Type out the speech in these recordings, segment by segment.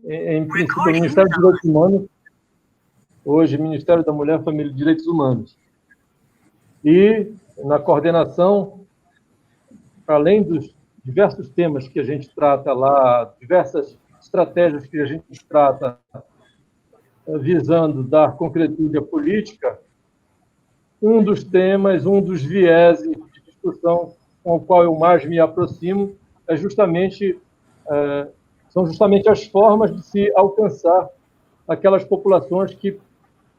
em princípio, o Ministério dos Direitos Humanos, hoje, Ministério da Mulher, Família e Direitos Humanos. E, na coordenação, além dos diversos temas que a gente trata lá, diversas estratégias que a gente trata visando dar concretude à política, um dos temas, um dos vieses de discussão com o qual eu mais me aproximo são justamente as formas de se alcançar aquelas populações que,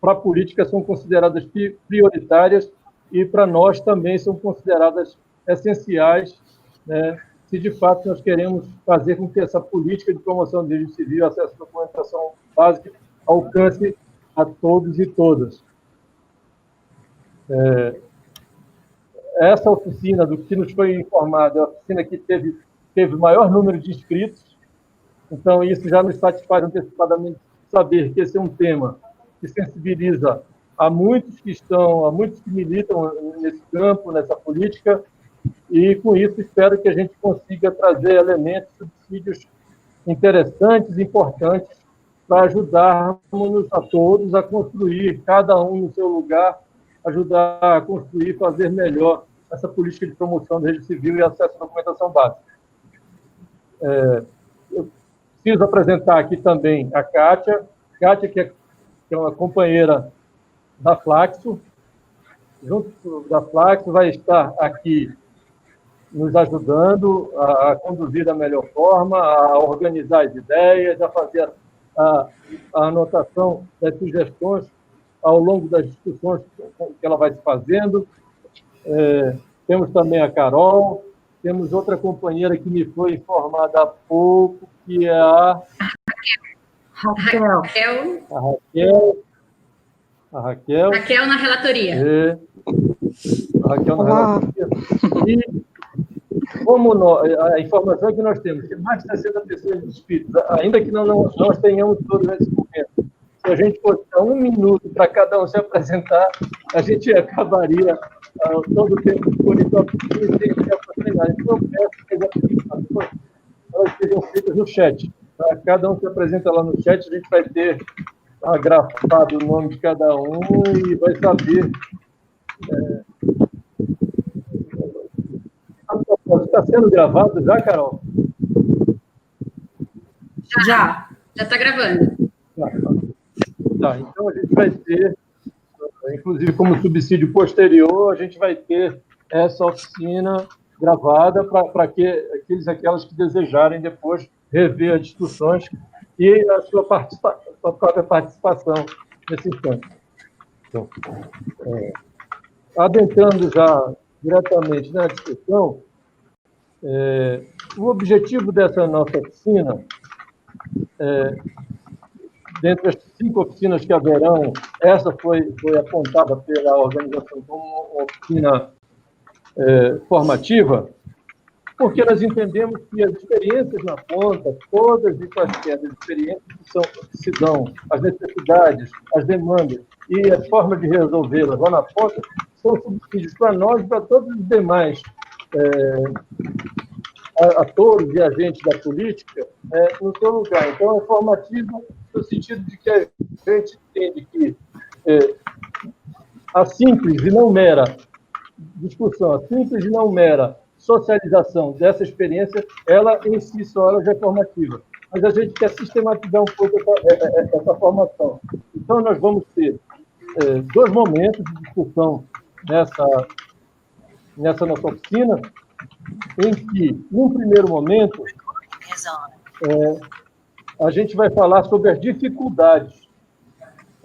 para a política, são consideradas prioritárias e, para nós, também são consideradas essenciais, né, se, de fato, nós queremos fazer com que essa política de promoção do direito civil e acesso à documentação básica alcance a todos e todas. Essa oficina, do que nos foi informado, é a oficina que teve o maior número de inscritos, então isso já nos satisfaz antecipadamente saber que esse é um tema que sensibiliza a muitos que militam nesse campo, nessa política, e com isso espero que a gente consiga trazer elementos, subsídios interessantes, importantes, para ajudarmos a todos a construir, cada um no seu lugar, ajudar a construir, fazer melhor essa política de promoção do registro civil e acesso à documentação básica. Eu preciso apresentar aqui também a Kátia, que é uma companheira da Flaxo, junto da Flaxo, vai estar aqui nos ajudando a conduzir da melhor forma, a organizar as ideias, a fazer a anotação das sugestões ao longo das discussões que ela vai se fazendo. Temos também a Carol, temos outra companheira que me foi informada há pouco, que é a Raquel. A Raquel. Raquel na relatoria. A Raquel na relatoria. E como a informação que nós temos, que mais de 60 pessoas inscritas, ainda que nós tenhamos todos nesse momento, se a gente fosse dar 1 minuto para cada um se apresentar, a gente acabaria todo o tempo disponível sem a oportunidade. Então, eu peço que as apresentações sejam feitas no chat. Tá? Cada um se apresenta lá no chat, a gente vai ter grafado o nome de cada um e vai saber. Está sendo gravado já, Carol? Já está gravando. Tá, então a gente vai ter, inclusive como subsídio posterior, a gente vai ter essa oficina gravada para aquelas que desejarem depois rever as discussões e a sua própria participação nesse instante. Então, adentrando já diretamente na discussão, o objetivo dessa nossa oficina, dentre as 5 oficinas que haverão, essa foi apontada pela organização como uma oficina formativa, porque nós entendemos que as experiências na ponta, todas e quaisquer experiências que se dão, as necessidades, as demandas e as formas de resolvê-las lá na ponta, são subsídios para nós e para todos os demais atores e agentes da política no seu lugar. Então, é formativo no sentido de que a gente entende que a simples e não mera discussão, a simples e não mera socialização dessa experiência, ela em si só ela já é formativa. Mas a gente quer sistematizar um pouco essa formação. Então, nós vamos ter 2 momentos de discussão nessa nossa oficina, em que, num primeiro momento, a gente vai falar sobre as dificuldades.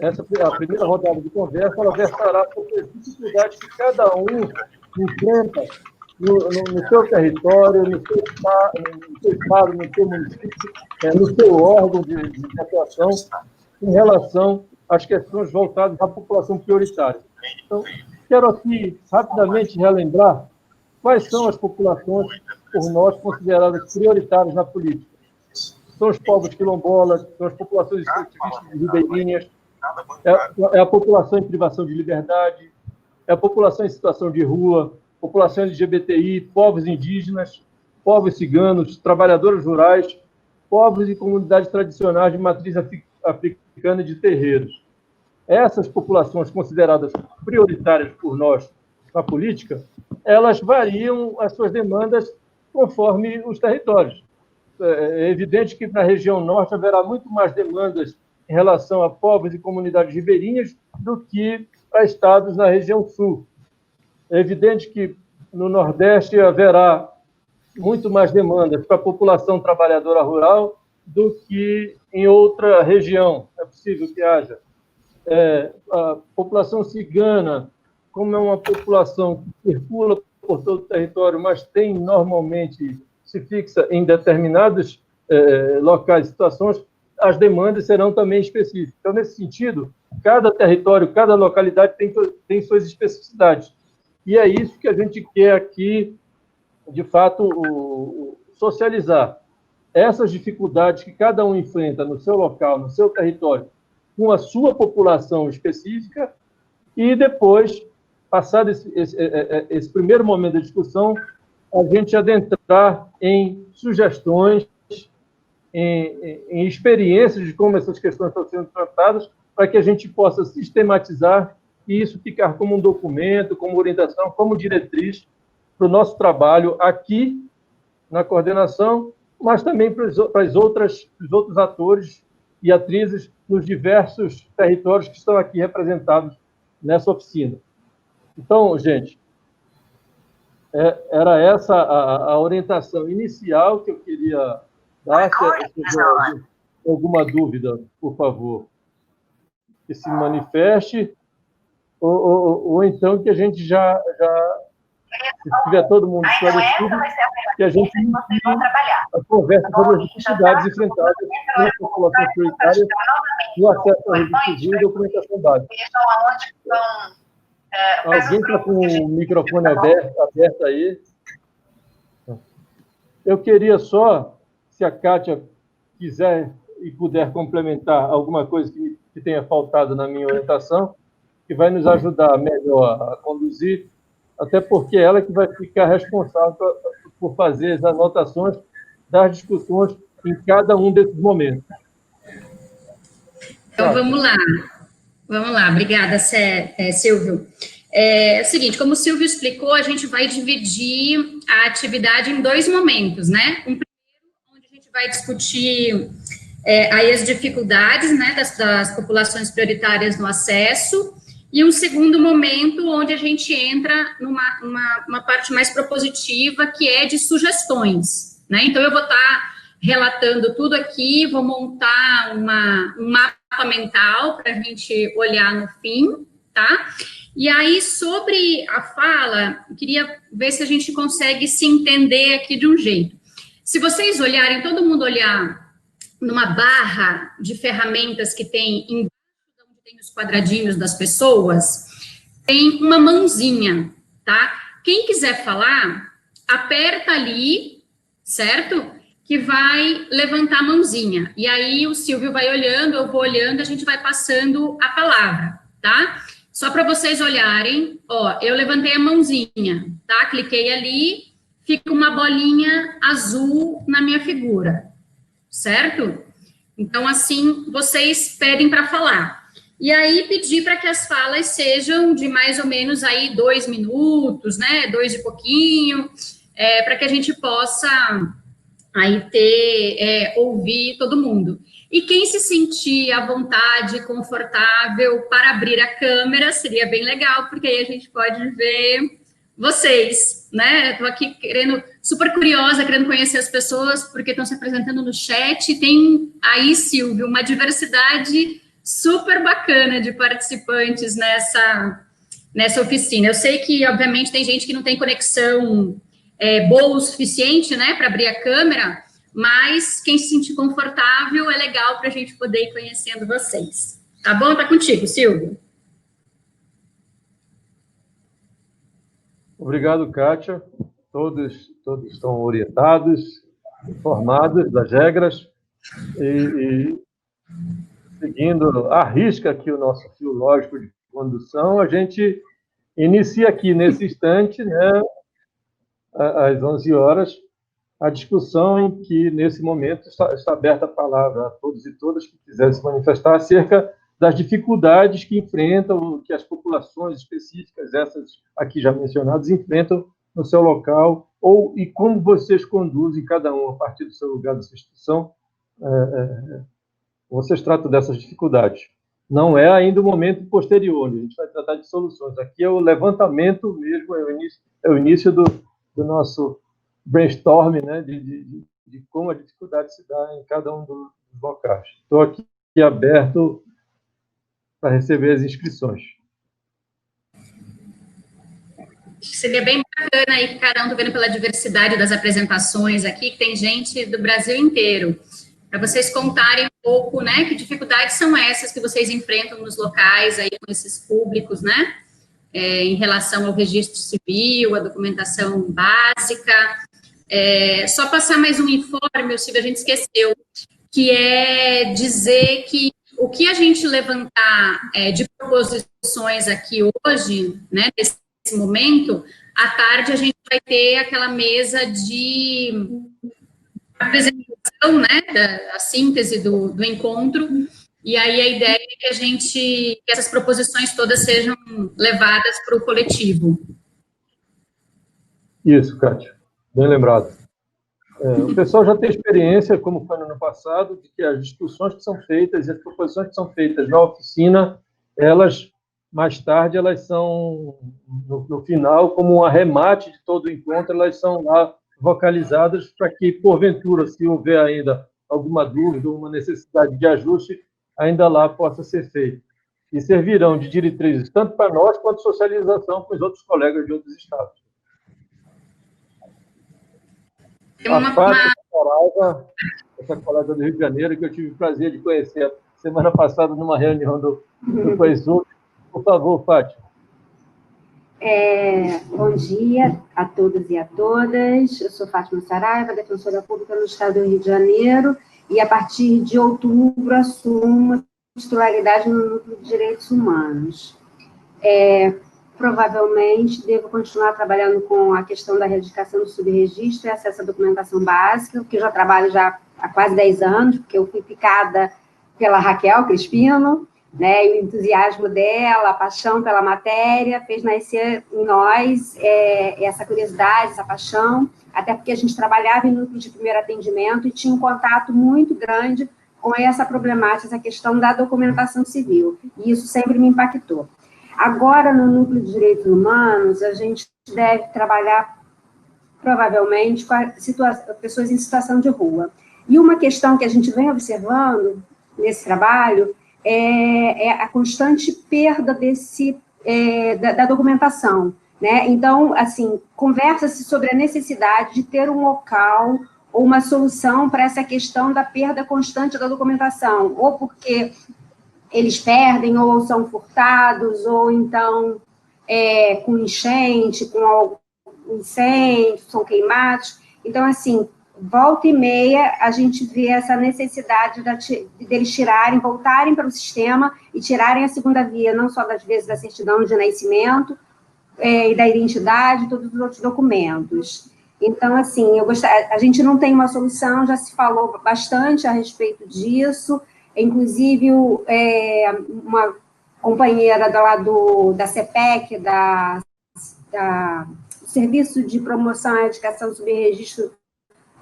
A primeira rodada de conversa, ela versará sobre as dificuldades que cada um enfrenta no seu território, no seu estado, no seu município, no seu órgão de atuação, em relação às questões voltadas à população prioritária. Então, quero aqui rapidamente relembrar quais são as populações, por nós, consideradas prioritárias na política. São os povos quilombolas, são as populações extrativistas ribeirinhas, é a população em privação de liberdade, é a população em situação de rua, população LGBTI, povos indígenas, povos ciganos, trabalhadores rurais, povos e comunidades tradicionais de matriz africana e de terreiros. Essas populações consideradas prioritárias por nós na política, elas variam as suas demandas conforme os territórios. É evidente que na região norte haverá muito mais demandas em relação a povos e comunidades ribeirinhas do que a estados na região sul. É evidente que no Nordeste haverá muito mais demandas para a população trabalhadora rural do que em outra região. É possível que haja. A população cigana, como é uma população que circula por todo o território, mas normalmente se fixa em determinados locais e situações, as demandas serão também específicas. Então, nesse sentido, cada território, cada localidade tem suas especificidades. E é isso que a gente quer aqui, de fato, socializar. Essas dificuldades que cada um enfrenta no seu local, no seu território, com a sua população específica, e depois, passado esse primeiro momento da discussão, a gente adentrar em sugestões, em experiências de como essas questões estão sendo tratadas, para que a gente possa sistematizar e isso ficar como um documento, como orientação, como diretriz para o nosso trabalho aqui na coordenação, mas também para os outros atores e atrizes nos diversos territórios que estão aqui representados nessa oficina. Então, gente, era essa a orientação inicial que eu queria dar. Se tiver alguma dúvida, por favor, que se manifeste, ou então que a gente já se tiver todo mundo esclarecido, que a gente inicie a conversa sobre as dificuldades enfrentadas pela população prioritária no acesso à rede civil e documentação básica. Alguém está com o microfone aberto aí? Eu queria só, se a Kátia quiser e puder complementar alguma coisa que tenha faltado na minha orientação, que vai nos ajudar melhor a conduzir, até porque ela que vai ficar responsável por fazer as anotações das discussões em cada um desses momentos. Então, vamos lá. Vamos lá. Obrigada, Silvio. É o seguinte, como o Silvio explicou, a gente vai dividir a atividade em dois momentos, né? Um primeiro, onde a gente vai discutir aí as dificuldades, né, das populações prioritárias no acesso, e um segundo momento, onde a gente entra numa parte mais propositiva, que é de sugestões, né? Então, eu vou estar relatando tudo aqui, vou montar um mapa mental para a gente olhar no fim, tá? E aí, sobre a fala, eu queria ver se a gente consegue se entender aqui de um jeito. Se vocês olharem, todo mundo olhar numa barra de ferramentas que tem embaixo onde tem os quadradinhos das pessoas, tem uma mãozinha, tá? Quem quiser falar, aperta ali, certo? Que vai levantar a mãozinha. E aí o Silvio vai olhando, eu vou olhando, a gente vai passando a palavra, tá? Só para vocês olharem, ó, eu levantei a mãozinha, tá? Cliquei ali, fica uma bolinha azul na minha figura, certo? Então, assim, vocês pedem para falar. E aí, pedir para que as falas sejam de mais ou menos aí 2 minutos, né? 2 e pouquinho, para que a gente possa aí ouvir todo mundo. E quem se sentir à vontade, confortável para abrir a câmera, seria bem legal, porque aí a gente pode ver vocês, né? Estou aqui super curiosa, querendo conhecer as pessoas, porque estão se apresentando no chat. Tem aí, Silvio, uma diversidade super bacana de participantes nessa oficina. Eu sei que, obviamente, tem gente que não tem conexão boa o suficiente, né, para abrir a câmera, mas quem se sentir confortável é legal para a gente poder ir conhecendo vocês. Tá bom? Tá contigo, Silvio. Obrigado, Kátia. Todos estão orientados, informados das regras e seguindo à risca aqui o nosso fio lógico de condução, a gente inicia aqui nesse instante, né, às 11 horas, a discussão em que, nesse momento, está aberta a palavra a todos e todas que quiserem se manifestar acerca das dificuldades que enfrentam, que as populações específicas, essas aqui já mencionadas, enfrentam no seu local, e como vocês conduzem, cada um, a partir do seu lugar, da sua instituição, vocês tratam dessas dificuldades. Não é ainda o momento posterior, a gente vai tratar de soluções. Aqui é o levantamento mesmo, é o início do nosso brainstorm, né, de como a dificuldade se dá em cada um dos locais. Estou aqui aberto para receber as inscrições. Seria bem bacana aí, cada um, tô vendo pela diversidade das apresentações aqui, que tem gente do Brasil inteiro, para vocês contarem um pouco, né, que dificuldades são essas que vocês enfrentam nos locais aí com esses públicos, né, em relação ao registro civil, a documentação básica. Só passar mais um informe, Silvio, a gente esqueceu, que é dizer que o que a gente levantar de proposições aqui hoje, né, nesse momento, à tarde a gente vai ter aquela mesa de apresentação, né, a síntese do encontro, e aí a ideia é que essas proposições todas sejam levadas para o coletivo. Isso, Kátia, bem lembrado. O pessoal já tem experiência, como foi no ano passado, de que as discussões que são feitas e as proposições que são feitas na oficina, elas, mais tarde, elas são, no final, como um arremate de todo o encontro, elas são lá vocalizadas para que, porventura, se houver ainda alguma dúvida ou uma necessidade de ajuste, ainda lá possa ser feito. E servirão de diretrizes tanto para nós, quanto socialização com os outros colegas de outros estados. A Fátima Saraiva, essa colega do Rio de Janeiro, que eu tive o prazer de conhecer semana passada numa reunião do COESUC. Por favor, Fátima. Bom dia a todos e a todas. Eu sou Fátima Saraiva, defensora pública no estado do Rio de Janeiro, e a partir de outubro assumo titularidade no Núcleo de Direitos Humanos. Provavelmente devo continuar trabalhando com a questão da erradicação do subregistro e acesso à documentação básica, porque eu já trabalho já há quase 10 anos, porque eu fui picada pela Raquel Crispino, né, e o entusiasmo dela, a paixão pela matéria, fez nascer em nós essa curiosidade, essa paixão, até porque a gente trabalhava em núcleo de primeiro atendimento e tinha um contato muito grande com essa problemática, essa questão da documentação civil, e isso sempre me impactou. Agora, no Núcleo de Direitos Humanos, a gente deve trabalhar, provavelmente, com pessoas em situação de rua. E uma questão que a gente vem observando nesse trabalho é a constante perda da documentação, né? Então, assim, conversa-se sobre a necessidade de ter um local ou uma solução para essa questão da perda constante da documentação, ou porque eles perdem, ou são furtados, ou então com enchente, com algum incêndio, são queimados. Então, assim, volta e meia, a gente vê essa necessidade deles voltarem para o sistema e tirarem a segunda via, não só das vezes da certidão de nascimento e da identidade, todos os outros documentos. Então, assim, a gente não tem uma solução, já se falou bastante a respeito disso. Inclusive, uma companheira lá da CEPEC, do Serviço de Promoção à Educação sob Registro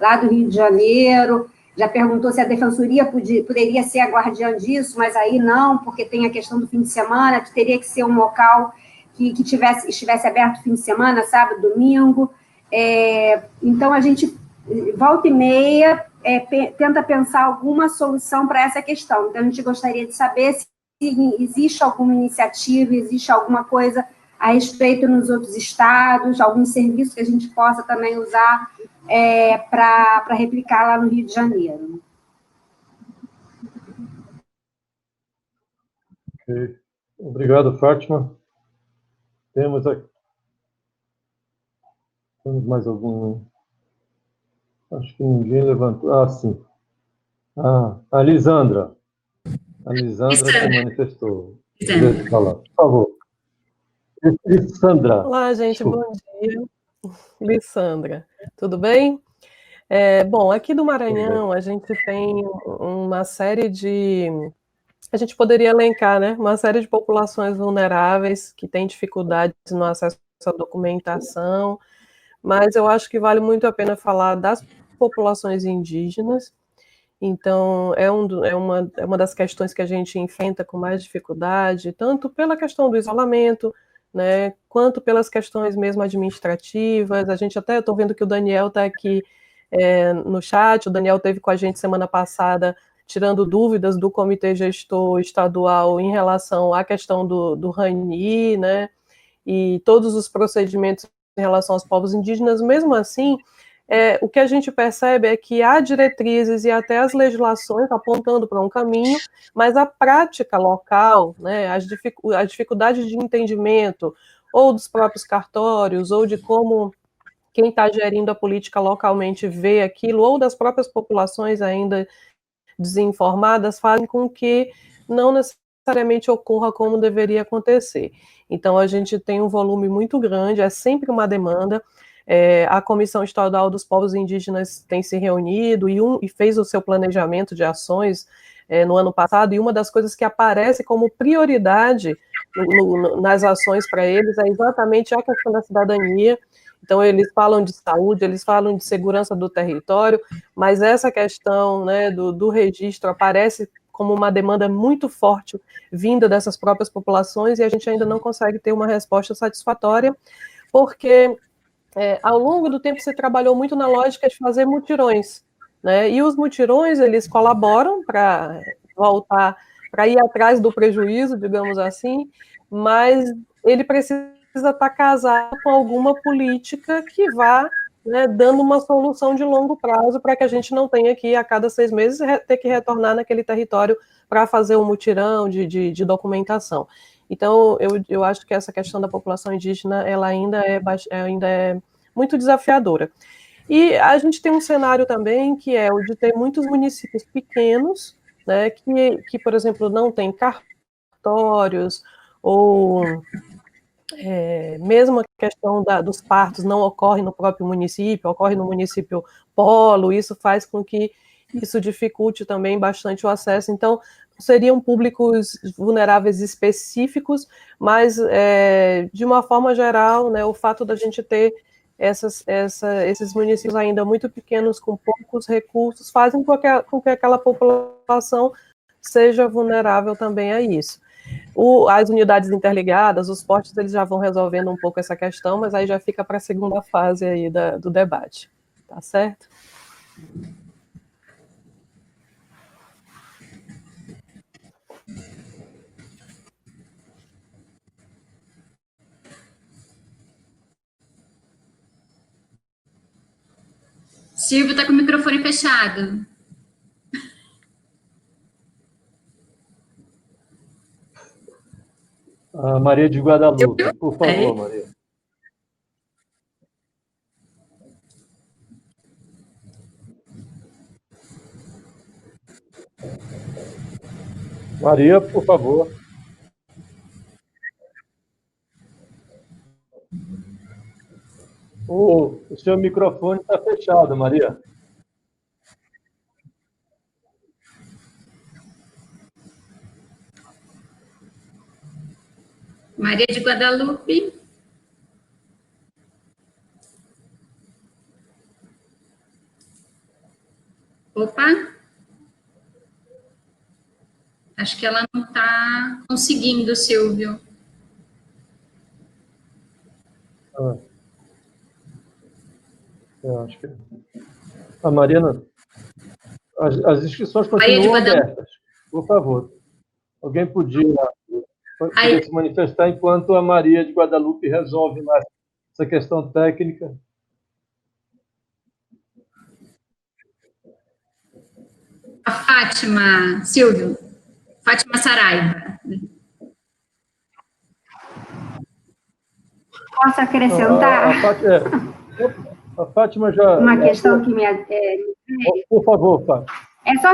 lá do Rio de Janeiro, já perguntou se a Defensoria poderia ser a guardiã disso, mas aí não, porque tem a questão do fim de semana, que teria que ser um local que estivesse aberto fim de semana, sábado, domingo. Então, a gente, volta e meia, tenta pensar alguma solução para essa questão. Então, a gente gostaria de saber se existe alguma iniciativa, existe alguma coisa a respeito nos outros estados, algum serviço que a gente possa também usar para replicar lá no Rio de Janeiro. Okay. Obrigado, Fátima. Temos mais algum? Acho que ninguém levantou. Sim. A Lisandra. A Lisandra se manifestou. Falar. Por favor. Lissandra. Olá, gente, desculpa. Bom dia. Lissandra, tudo bem? Bom, aqui do Maranhão, a gente tem uma série de... A gente poderia elencar, né? Uma série de populações vulneráveis que têm dificuldades no acesso à documentação, mas eu acho que vale muito a pena falar das populações indígenas. Então, é uma das questões que a gente enfrenta com mais dificuldade, tanto pela questão do isolamento, né, quanto pelas questões mesmo administrativas. A gente até, estou vendo que o Daniel está aqui no chat, o Daniel esteve com a gente semana passada, tirando dúvidas do Comitê Gestor Estadual em relação à questão do RANI, né, e todos os procedimentos em relação aos povos indígenas. Mesmo assim, o que a gente percebe é que há diretrizes e até as legislações apontando para um caminho, mas a prática local, né, a dificuldade de entendimento, ou dos próprios cartórios, ou de como quem está gerindo a política localmente vê aquilo, ou das próprias populações ainda desinformadas, fazem com que não necessariamente ocorra como deveria acontecer. Então, a gente tem um volume muito grande, é sempre uma demanda. A Comissão Estadual dos Povos Indígenas tem se reunido e fez o seu planejamento de ações no ano passado, e uma das coisas que aparece como prioridade nas ações para eles é exatamente a questão da cidadania. Então, eles falam de saúde, eles falam de segurança do território, mas essa questão, né, do registro aparece como uma demanda muito forte vinda dessas próprias populações, e a gente ainda não consegue ter uma resposta satisfatória, porque ao longo do tempo se trabalhou muito na lógica de fazer mutirões, né? E os mutirões, eles colaboram para voltar, para ir atrás do prejuízo, digamos assim, mas ele precisa estar casado com alguma política que vá, né, dando uma solução de longo prazo para que a gente não tenha que, a cada 6 meses, ter que retornar naquele território para fazer um mutirão de documentação. Então, eu acho que essa questão da população indígena, ela ainda é muito desafiadora. E a gente tem um cenário também que é o de ter muitos municípios pequenos, né, que por exemplo, não tem cartórios, ou mesmo a questão dos partos não ocorre no próprio município, ocorre no município polo. Isso faz com que isso dificulte também bastante o acesso. Então, seriam públicos vulneráveis específicos, mas, de uma forma geral, né, o fato da gente ter esses municípios ainda muito pequenos, com poucos recursos, fazem com que aquela população seja vulnerável também a isso. As unidades interligadas, os portos, eles já vão resolvendo um pouco essa questão, mas aí já fica para a segunda fase aí do debate. Tá certo? Silvio está com o microfone fechado. Maria de Guadalupe, por favor, Maria. Maria, por favor. O seu microfone está fechado, Maria. Maria de Guadalupe. Opa. Acho que ela não está conseguindo, Silvio. Eu acho que... A Mariana, as inscrições continuam abertas. Por favor. Alguém podia se manifestar enquanto a Maria de Guadalupe resolve mais essa questão técnica. A Fátima, Silvio. Fátima Saraiva. Posso acrescentar? A Fátima já... Uma questão que me... Por favor, Fátima. É só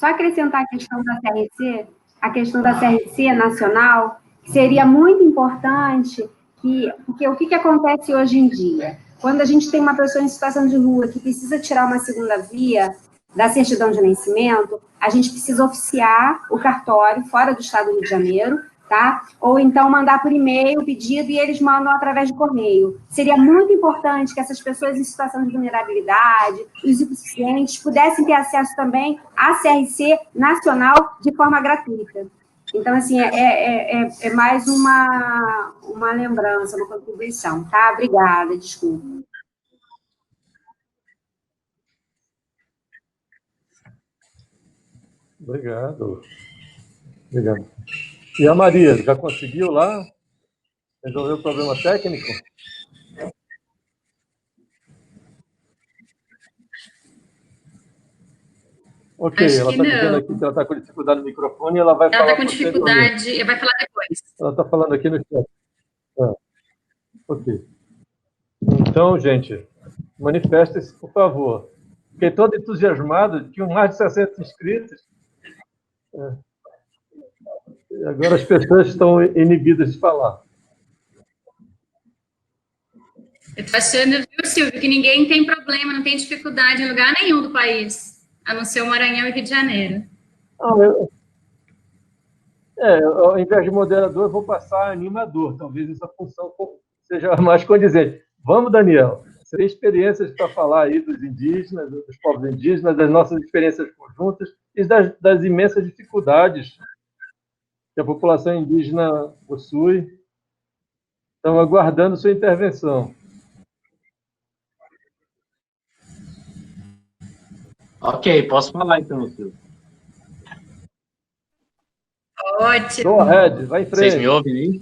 acrescentar a questão da CRC, a questão da CRC nacional, que seria muito importante, porque o que acontece hoje em dia? quando a gente tem uma pessoa em situação de rua que precisa tirar uma segunda via da certidão de nascimento, a gente precisa oficiar o cartório fora do estado do Rio de Janeiro, tá? Ou então mandar por e-mail o pedido e eles mandam através de correio. Seria muito importante que essas pessoas em situação de vulnerabilidade, os hipossuficientes, pudessem ter acesso também à CRC nacional de forma gratuita. Então, assim, é mais uma lembrança, uma contribuição, tá? Obrigada, desculpa. Obrigado. Obrigado. E a Maria, já conseguiu lá resolver o problema técnico? Ok, Acho ela que está dizendo não. aqui que ela está com dificuldade no microfone e ela vai falar. Ela está com dificuldade, vai falar depois. Ela está falando aqui no chat. Ok. Então, gente, manifestem-se, por favor. Fiquei todo entusiasmado, tinham mais de 60 inscritos. Agora as pessoas estão inibidas de falar. Eu estou achando, viu, Silvio, que ninguém tem problema, não tem dificuldade em lugar nenhum do país, a não ser o Maranhão e Rio de Janeiro. Ao invés de moderador, eu vou passar animador. Talvez essa função seja mais condizente. Vamos, Daniel. Você tem experiências para falar aí dos indígenas, dos povos indígenas, das nossas experiências conjuntas e das imensas dificuldades que a população indígena possui. Estamos aguardando sua intervenção. Ok, posso falar então, Silvio. Ótimo. Go ahead, vai em frente. Vocês me ouvem aí?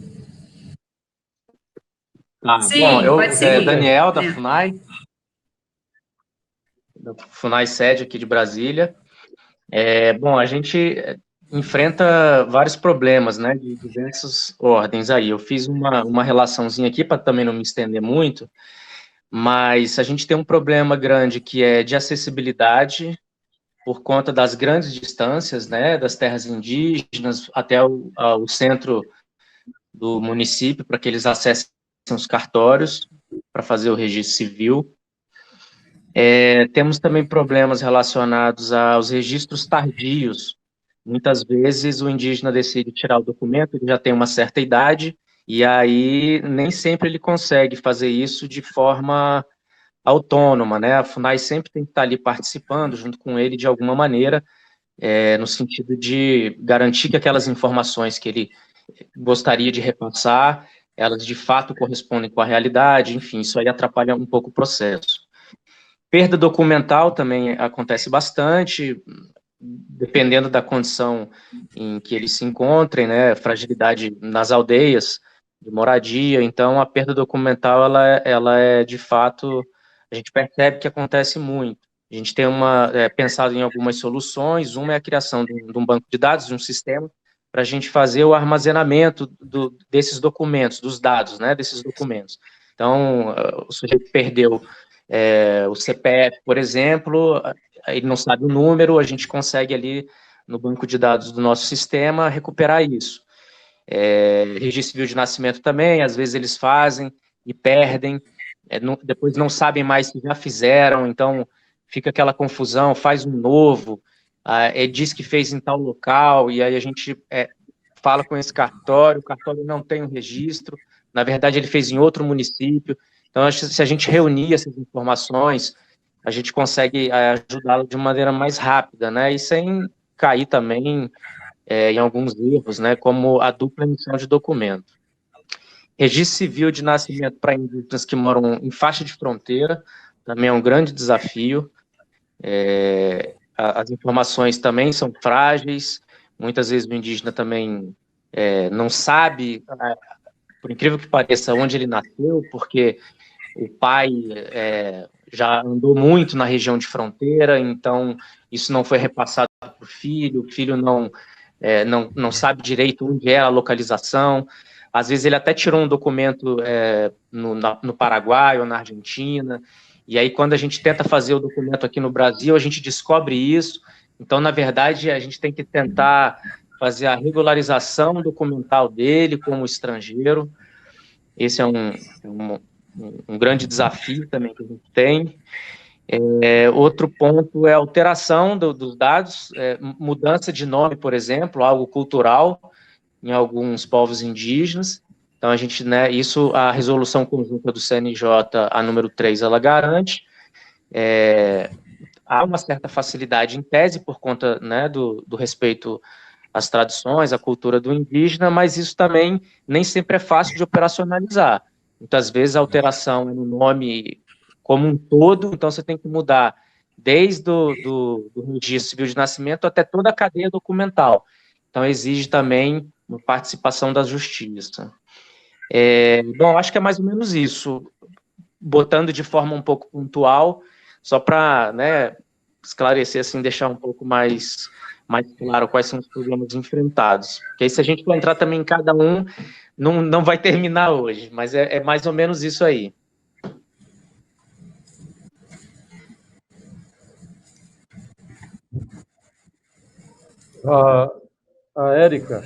Tá, Sim, bom, eu pode seguir. Daniel, da FUNAI. Da FUNAI sede aqui de Brasília. Bom, a gente enfrenta vários problemas, né, de diversas ordens aí. Eu fiz uma relaçãozinha aqui para também não me estender muito, mas a gente tem um problema grande que é de acessibilidade por conta das grandes distâncias, né, das terras indígenas até o centro do município, para que eles acessem os cartórios para fazer o registro civil. Temos também problemas relacionados aos registros tardios. Muitas vezes o indígena decide tirar o documento, ele já tem uma certa idade, e aí nem sempre ele consegue fazer isso de forma autônoma, né? A FUNAI sempre tem que estar ali participando junto com ele de alguma maneira, no sentido de garantir que aquelas informações que ele gostaria de repassar, elas de fato correspondem com a realidade, enfim, isso aí atrapalha um pouco o processo. Perda documental também acontece bastante, dependendo da condição em que eles se encontrem, né, fragilidade nas aldeias, de moradia, então a perda documental, ela é de fato, a gente percebe que acontece muito. A gente tem pensado em algumas soluções, uma é a criação de um banco de dados, de um sistema, para a gente fazer o armazenamento desses documentos, dos dados, né, desses documentos. Então, o sujeito perdeu o CPF, por exemplo, ele não sabe o número, a gente consegue ali, no banco de dados do nosso sistema, recuperar isso. Registro civil de nascimento também, às vezes eles fazem e perdem, depois não sabem mais se já fizeram, então fica aquela confusão, faz um novo, diz que fez em tal local, e aí a gente fala com esse cartório, o cartório não tem um registro, na verdade ele fez em outro município. Então, acho que se a gente reunir essas informações, a gente consegue ajudá-lo de maneira mais rápida, né? E sem cair também em alguns erros, né? Como a dupla emissão de documento. Registro civil de nascimento para indígenas que moram em faixa de fronteira também é um grande desafio. As informações também são frágeis. Muitas vezes o indígena também não sabe, por incrível que pareça, onde ele nasceu, porque o pai já andou muito na região de fronteira, então isso não foi repassado para o filho não sabe direito onde é a localização. Às vezes ele até tirou um documento no Paraguai ou na Argentina, e aí quando a gente tenta fazer o documento aqui no Brasil, a gente descobre isso. Então, na verdade, a gente tem que tentar fazer a regularização documental dele como estrangeiro. Esse é um grande desafio também que a gente tem. Outro ponto é a alteração dos dados, mudança de nome, por exemplo, algo cultural em alguns povos indígenas. Então, a gente, né, isso, a resolução conjunta do CNJ, a número 3, ela garante. Há uma certa facilidade em tese por conta, né, do respeito às tradições, à cultura do indígena, mas isso também nem sempre é fácil de operacionalizar. Muitas vezes a alteração é no nome como um todo, então você tem que mudar desde do registro civil de nascimento até toda a cadeia documental. Então, exige também uma participação da justiça. Bom, acho que é mais ou menos isso, botando de forma um pouco pontual, só para, né, esclarecer, assim, deixar um pouco mais claro quais são os problemas enfrentados. Porque aí, se a gente for entrar também em cada um, não vai terminar hoje, mas é mais ou menos isso aí. A Érica,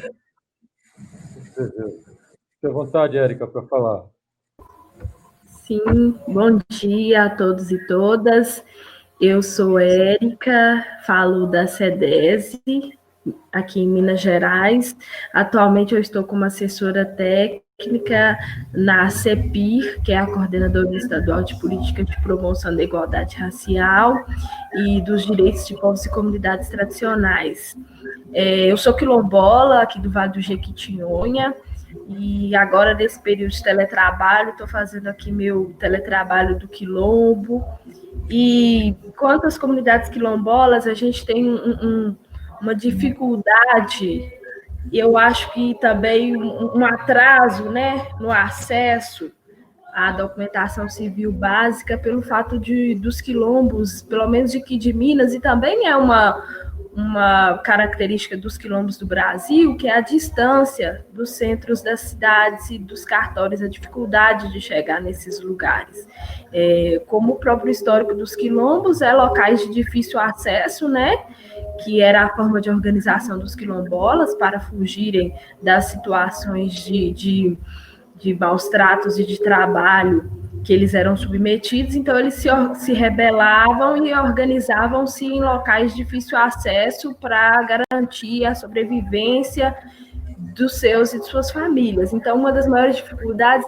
fique à vontade, Érica, para falar. Sim, bom dia a todos e todas. Eu sou Érica, falo da SEDESE, aqui em Minas Gerais. Atualmente eu estou como assessora técnica na CEPIR, que é a Coordenadora Estadual de Política de Promoção da Igualdade Racial e dos Direitos de Povos e Comunidades Tradicionais. Eu sou quilombola, aqui do Vale do Jequitinhonha, e agora, nesse período de teletrabalho, estou fazendo aqui meu teletrabalho do quilombo. E quanto às comunidades quilombolas, a gente tem uma dificuldade, eu acho que também um atraso, né, no acesso à documentação civil básica, pelo fato dos quilombos, pelo menos aqui de Minas, e também é uma característica dos quilombos do Brasil, que é a distância dos centros das cidades e dos cartórios, a dificuldade de chegar nesses lugares. Como o próprio histórico dos quilombos é locais de difícil acesso, né, que era a forma de organização dos quilombolas para fugirem das situações de maus tratos e de trabalho que eles eram submetidos, então eles se rebelavam e organizavam-se em locais de difícil acesso para garantir a sobrevivência dos seus e de suas famílias. Então, uma das maiores dificuldades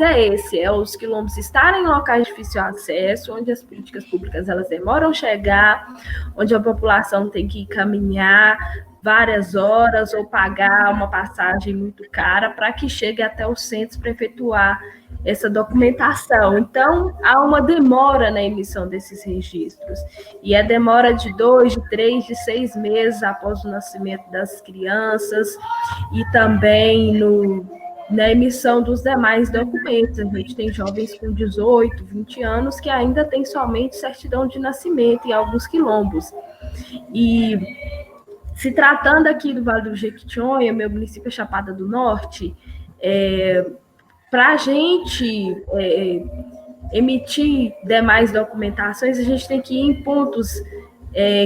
é os quilombos estarem em locais de difícil acesso, onde as políticas públicas elas demoram a chegar, onde a população tem que caminhar várias horas ou pagar uma passagem muito cara para que chegue até os centros para efetuar essa documentação. Então, há uma demora na emissão desses registros. E a demora de 2, de 3, de 6 meses após o nascimento das crianças e também na emissão dos demais documentos. A gente tem jovens com 18, 20 anos que ainda têm somente certidão de nascimento em alguns quilombos. E se tratando aqui do Vale do Jequitinhonha, meu município é Chapada do Norte, para a gente emitir demais documentações, a gente tem que ir em pontos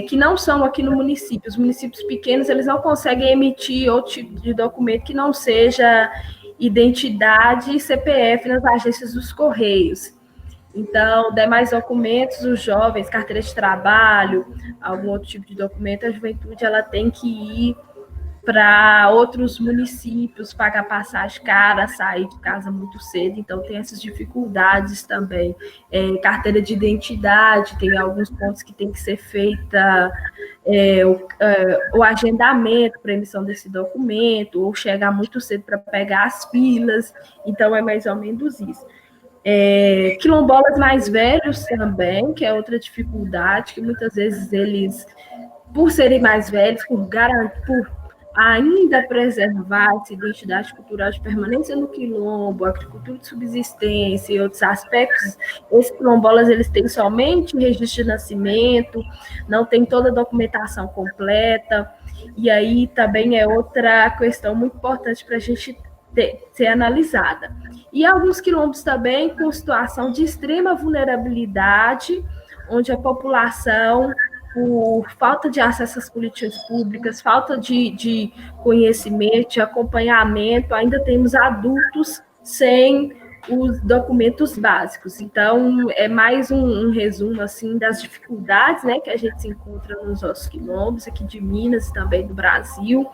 que não são aqui no município. Os municípios pequenos, eles não conseguem emitir outro tipo de documento que não seja identidade e CPF nas agências dos Correios. Então, demais documentos, os jovens, carteira de trabalho, algum outro tipo de documento, a juventude ela tem que ir para outros municípios, pagar passagem cara, sair de casa muito cedo, então tem essas dificuldades também. Carteira de identidade, tem alguns pontos que tem que ser feita o agendamento para emissão desse documento, ou chegar muito cedo para pegar as filas, então é mais ou menos isso. Quilombolas mais velhos também, que é outra dificuldade, que muitas vezes eles, por serem mais velhos, por ainda preservar essa identidade cultural de permanência no quilombo, agricultura de subsistência e outros aspectos, esses quilombolas eles têm somente registro de nascimento, não tem toda a documentação completa, e aí também é outra questão muito importante para a gente ser analisada. E alguns quilombos também com situação de extrema vulnerabilidade, onde a população, por falta de acesso às políticas públicas, falta de conhecimento, de acompanhamento, ainda temos adultos sem os documentos básicos. Então, é mais um resumo, assim, das dificuldades, né, que a gente se encontra nos nossos quilombos, aqui de Minas e também do Brasil,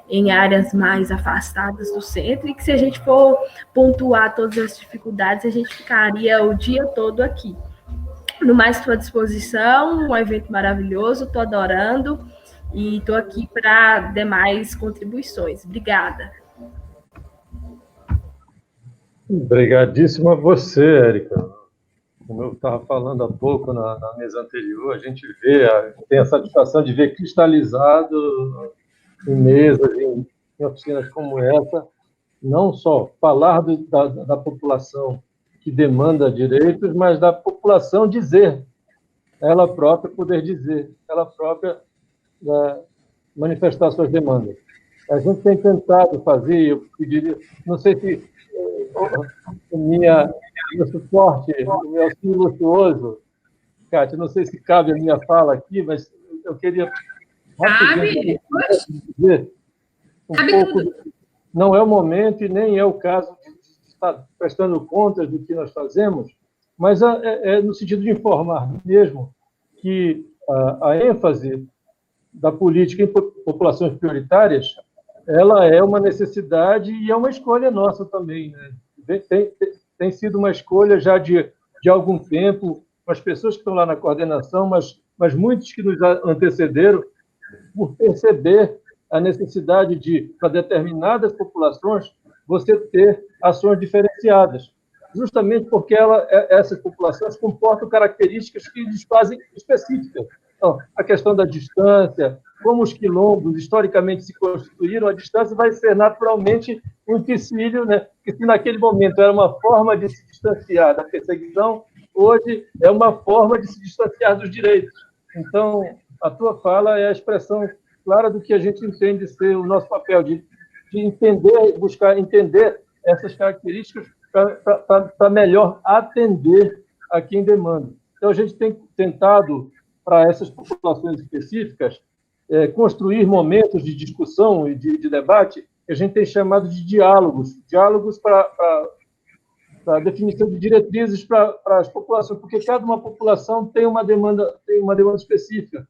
em áreas mais afastadas do centro, e que se a gente for pontuar todas as dificuldades, a gente ficaria o dia todo aqui. No mais, estou à disposição, um evento maravilhoso, estou adorando, e estou aqui para demais contribuições. Obrigada. Obrigadíssimo a você, Érica. Como eu estava falando há pouco na mesa anterior, a gente tem a satisfação de ver cristalizado em mesas, em oficinas como essa, não só falar da população que demanda direitos, mas da população dizer, ela própria poder dizer, ela própria manifestar suas demandas. A gente tem tentado fazer, eu pediria, não sei se o meu suporte, o meu auxílio luxuoso, Kátia, não sei se cabe a minha fala aqui, mas eu queria Cabe? dizer um pouco. Não é o momento e nem é o caso de estar prestando contas do que nós fazemos, mas é no sentido de informar mesmo que a ênfase da política em populações prioritárias, ela é uma necessidade e é uma escolha nossa também, né? Tem sido uma escolha já de algum tempo, com as pessoas que estão lá na coordenação, mas muitos que nos antecederam, por perceber a necessidade de, para determinadas populações, você ter ações diferenciadas, justamente porque essas populações comportam características que lhes fazem específicas. Então, a questão da distância, como os quilombos historicamente se constituíram, a distância vai ser naturalmente um empecilho, né? Que se naquele momento era uma forma de se distanciar da perseguição, hoje é uma forma de se distanciar dos direitos. Então, a tua fala é a expressão clara do que a gente entende ser o nosso papel, de entender, buscar entender essas características para melhor atender a quem demanda. Então, a gente tem tentado, para essas populações específicas, construir momentos de discussão e de debate que a gente tem chamado de diálogos para a definição de diretrizes para as populações, porque cada uma população tem uma demanda específica.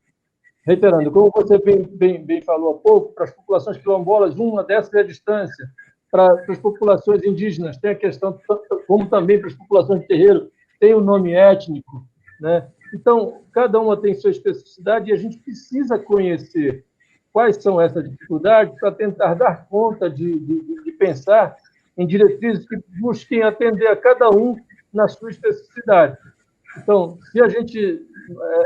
Reiterando, como você bem falou há pouco, para as populações quilombolas, uma dessas é a distância. Para as populações indígenas, tem a questão, como também para as populações de terreiro, tem o nome étnico, né? Então, cada uma tem sua especificidade e a gente precisa conhecer quais são essas dificuldades para tentar dar conta de pensar em diretrizes que busquem atender a cada um na sua especificidade. Então, se a gente,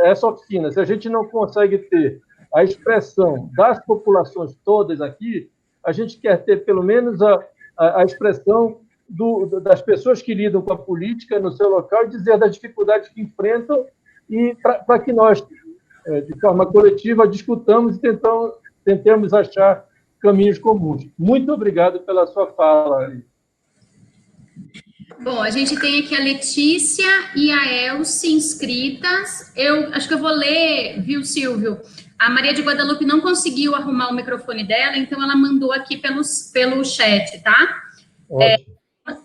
essa oficina, se a gente não consegue ter a expressão das populações todas aqui, a gente quer ter pelo menos a expressão das pessoas que lidam com a política no seu local e dizer das dificuldades que enfrentam e para que nós, de forma coletiva, discutamos e tentemos achar caminhos comuns. Muito obrigado pela sua fala. Bom, a gente tem aqui a Letícia e a Elce inscritas. Eu acho que eu vou ler, viu, Silvio? A Maria de Guadalupe não conseguiu arrumar o microfone dela, então ela mandou aqui pelo chat, tá?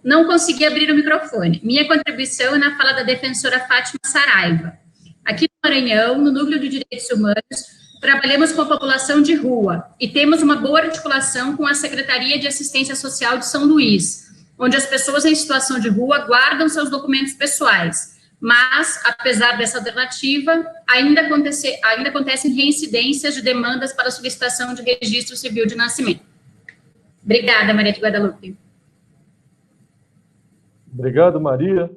Não consegui abrir o microfone. Minha contribuição é na fala da defensora Fátima Saraiva. Aqui no Maranhão, no Núcleo de Direitos Humanos, trabalhamos com a população de rua e temos uma boa articulação com a Secretaria de Assistência Social de São Luís, onde as pessoas em situação de rua guardam seus documentos pessoais. Mas, apesar dessa alternativa, ainda acontecem reincidências de demandas para solicitação de registro civil de nascimento. Obrigada, Maria de Guadalupe. Obrigado, Maria.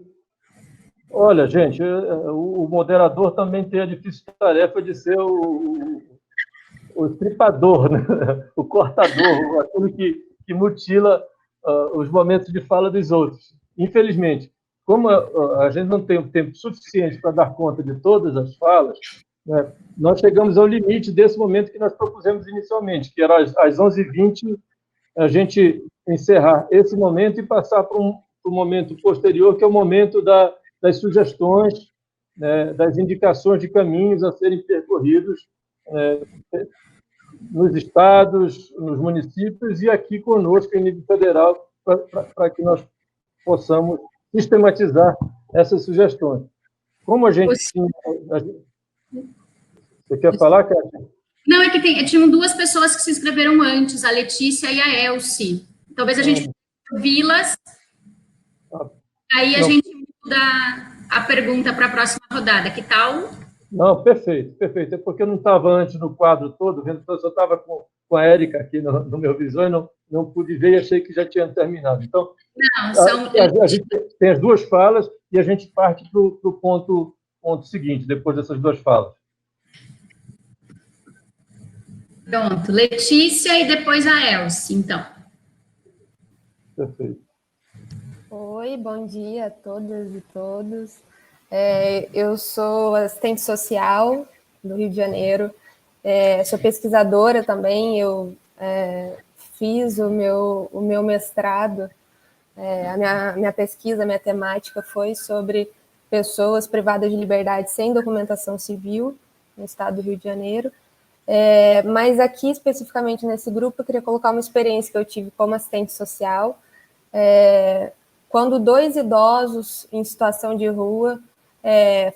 Olha, gente, o moderador também tem a difícil tarefa de ser o estripador, né? O cortador, aquele que mutila os momentos de fala dos outros. Infelizmente, como a gente não tem o tempo suficiente para dar conta de todas as falas, né, nós chegamos ao limite desse momento que nós propusemos inicialmente, que era às 11h20, a gente encerrar esse momento e passar para um momento posterior, que é o momento das sugestões, né, das indicações de caminhos a serem percorridos nos estados, nos municípios e aqui conosco, em nível federal, para que nós possamos sistematizar essas sugestões. Como a gente tinha... Você quer falar, Cátia? Não, é que tinham duas pessoas que se inscreveram antes, a Letícia e a Elci. Talvez a gente ouvi-las, aí a gente muda a pergunta para a próxima rodada. Que tal? Não, perfeito, perfeito. É porque eu não estava antes no quadro todo, vendo, eu só estava com a Érica aqui no meu visor e não pude ver e achei que já tinha terminado. Então, Não, são... a gente tem as duas falas e a gente parte para o ponto seguinte, depois dessas duas falas. Pronto, Letícia e depois a Elci, então. Perfeito. Oi, bom dia a todas e todos. Eu sou assistente social do Rio de Janeiro, sou pesquisadora também, eu fiz o meu mestrado, a minha pesquisa, a minha temática foi sobre pessoas privadas de liberdade sem documentação civil no estado do Rio de Janeiro. Mas aqui, especificamente nesse grupo, eu queria colocar uma experiência que eu tive como assistente social, quando 2 idosos em situação de rua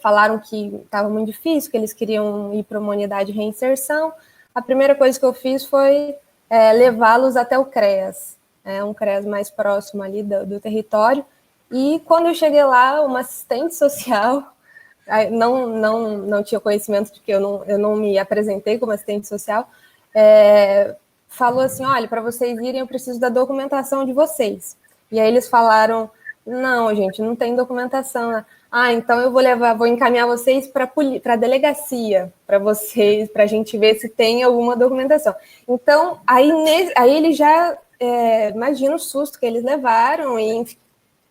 falaram que estava muito difícil, que eles queriam ir para uma unidade de reinserção, a primeira coisa que eu fiz foi levá-los até o CREAS, um CREAS mais próximo ali do território, e quando eu cheguei lá, uma assistente social, não tinha conhecimento de que eu não me apresentei como assistente social, falou assim, olha, para vocês irem eu preciso da documentação de vocês. E aí eles falaram, não, gente, não tem documentação. Então eu vou encaminhar vocês para a delegacia, para a gente ver se tem alguma documentação. Então, aí eles já, imagina o susto que eles levaram, e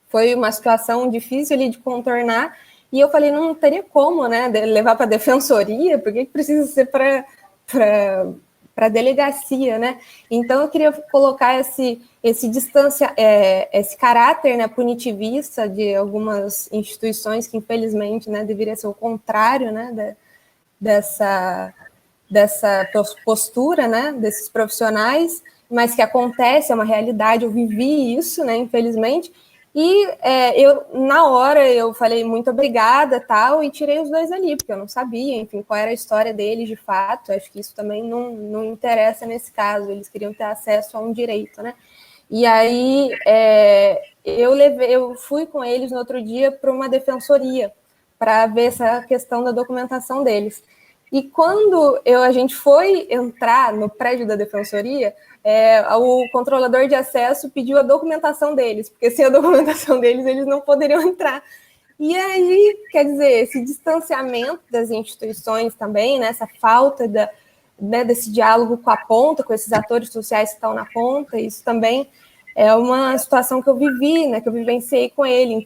foi uma situação difícil ali de contornar, e eu falei, não teria como, né, levar para a defensoria, por que precisa ser para a delegacia, né? Então, eu queria colocar esse caráter, né, punitivista de algumas instituições que, infelizmente, né, deveria ser o contrário, né, dessa postura, né, desses profissionais, mas que acontece, é uma realidade, eu vivi isso, né, infelizmente, e na hora, eu falei muito obrigada, tal, e tirei os 2 ali, porque eu não sabia, enfim, qual era a história deles, de fato, acho que isso também não interessa nesse caso, eles queriam ter acesso a um direito, né, e aí eu fui com eles no outro dia para uma defensoria, para ver essa questão da documentação deles. E quando a gente foi entrar no prédio da defensoria, o controlador de acesso pediu a documentação deles, porque sem a documentação deles, eles não poderiam entrar. E aí, quer dizer, esse distanciamento das instituições também, né, essa falta desse diálogo com a ponta, com esses atores sociais que estão na ponta, isso também é uma situação que eu vivi, né, que eu vivenciei com eles,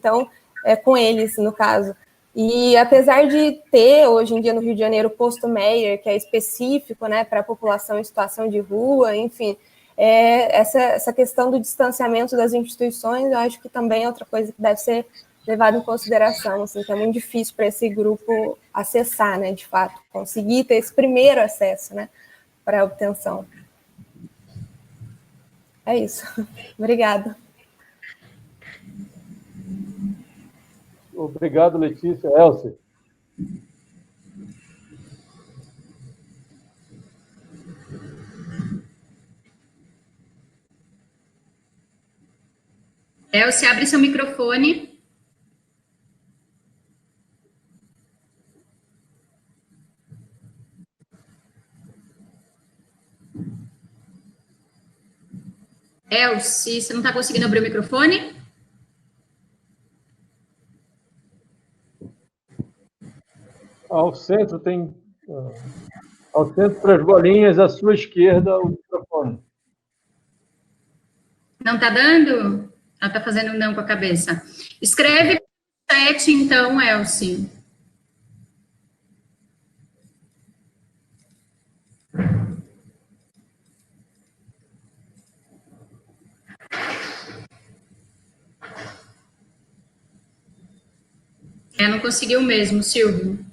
no caso. E apesar de ter, hoje em dia, no Rio de Janeiro, o posto Meyer, que é específico, né, para a população em situação de rua, enfim, essa questão do distanciamento das instituições, eu acho que também é outra coisa que deve ser levada em consideração, assim, que é muito difícil para esse grupo acessar, né, de fato, conseguir ter esse primeiro acesso, né, para a obtenção. É isso. Obrigada. Obrigado, Letícia. Elci. Elci, abre seu microfone. Elci, você não está conseguindo abrir o microfone? Ao centro ao centro para as bolinhas, à sua esquerda, o microfone. Não está dando? Ela está fazendo não com a cabeça. Escreve no chat, então, Elci. Não conseguiu mesmo, Silvio.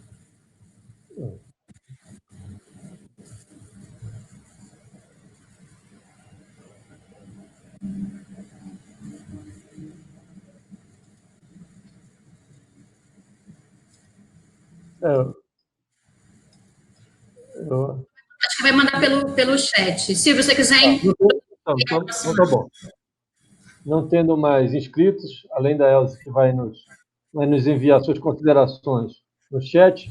Acho que vai mandar pelo chat. Silvio, se você quiser... Então tá bom. Não tendo mais inscritos, além da Elza, que vai nos enviar suas considerações no chat,